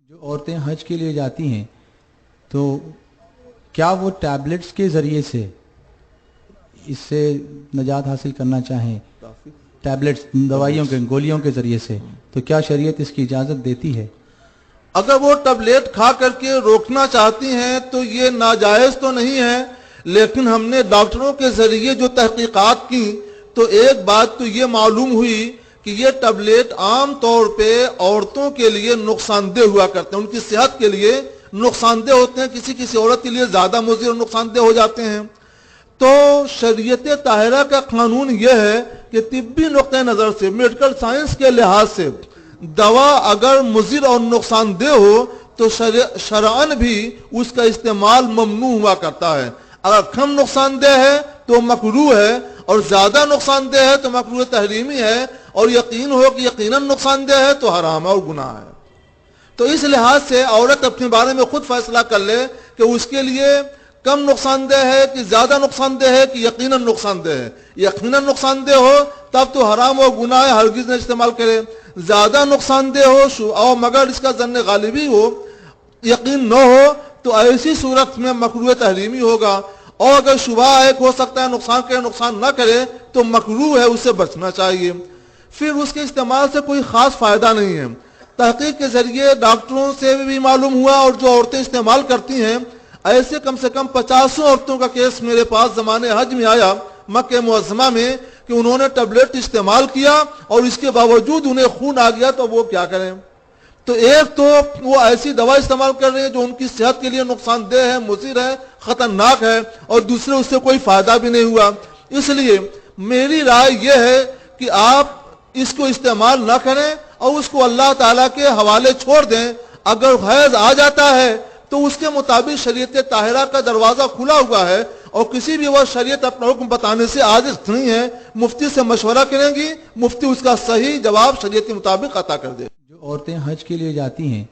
جو عورتیں حج کے لیے جاتی ہیں تو کیا وہ ٹیبلٹس کے ذریعے سے اس سے نجات حاصل کرنا چاہیں، ٹیبلٹس دوائیوں کے گولیوں کے ذریعے سے، تو کیا شریعت اس کی اجازت دیتی ہے؟ اگر وہ ٹیبلٹ کھا کر کے روکنا چاہتی ہیں تو یہ ناجائز تو نہیں ہے، لیکن ہم نے ڈاکٹروں کے ذریعے جو تحقیقات کی تو ایک بات تو یہ معلوم ہوئی کہ یہ ٹیبلٹ عام طور پہ عورتوں کے لیے نقصان دہ ہوا کرتے ہیں، ان کی صحت کے لیے نقصان دہ ہوتے ہیں، کسی عورت کے لیے زیادہ مضر اور نقصان دہ ہو جاتے ہیں۔ تو شریعت طاہرہ کا قانون یہ ہے کہ طبی نقطہ نظر سے، میڈیکل سائنس کے لحاظ سے دوا اگر مضر اور نقصان دہ ہو تو شرعاً بھی اس کا استعمال ممنوع ہوا کرتا ہے۔ اگر کم نقصان دہ ہے تو مکروہ ہے، اور زیادہ نقصان دہ ہے تو مکروہ تحریمی ہے، اور یقین ہو کہ یقیناً نقصان دہ ہے تو حرام ہے اور گناہ ہے۔ تو اس لحاظ سے عورت اپنے بارے میں خود فیصلہ کر لے کہ اس کے لیے کم نقصان دہ ہے کہ زیادہ نقصان دہ ہے کہ یقیناً نقصان دہ ہے۔ یقیناً نقصان دہ ہو تب تو حرام اور گناہ ہے، ہرگز نہ استعمال کرے۔ زیادہ نقصان دہ ہو اور مگر اس کا ظن غالبی ہو، یقین نہ ہو، تو ایسی صورت میں مکروہ تحریمی ہوگا، اور اگر شبہ ہے کہ ہو سکتا ہے نقصان کرے نقصان نہ کرے تو مکروہ ہے، اس سے بچنا چاہیے۔ پھر اس کے استعمال سے کوئی خاص فائدہ نہیں ہے۔ تحقیق کے ذریعے ڈاکٹروں سے بھی معلوم ہوا، اور جو عورتیں استعمال کرتی ہیں ایسے کم سے کم 50 عورتوں کا کیس میرے پاس زمانے حج میں آیا مکہ معظمہ میں، کہ انہوں نے ٹیبلٹ استعمال کیا اور اس کے باوجود انہیں خون آ گیا، تو وہ کیا کریں؟ تو ایک تو وہ ایسی دوا استعمال کر رہے ہیں جو ان کی صحت کے لیے نقصان دہ ہے، مضر ہے، خطرناک ہے، اور دوسرے اس سے کوئی فائدہ بھی نہیں ہوا۔ اس لیے میری رائے یہ ہے کہ آپ اس کو استعمال نہ کریں اور اس کو اللہ تعالیٰ کے حوالے چھوڑ دیں۔ اگر حیض آ جاتا ہے تو اس کے مطابق شریعت طاہرہ کا دروازہ کھلا ہوا ہے، اور کسی بھی وہ شریعت اپنا حکم بتانے سے عاجز نہیں ہے۔ مفتی سے مشورہ کریں گی، مفتی اس کا صحیح جواب شریعت کے مطابق عطا کر دے۔ جو عورتیں حج کے لیے جاتی ہیں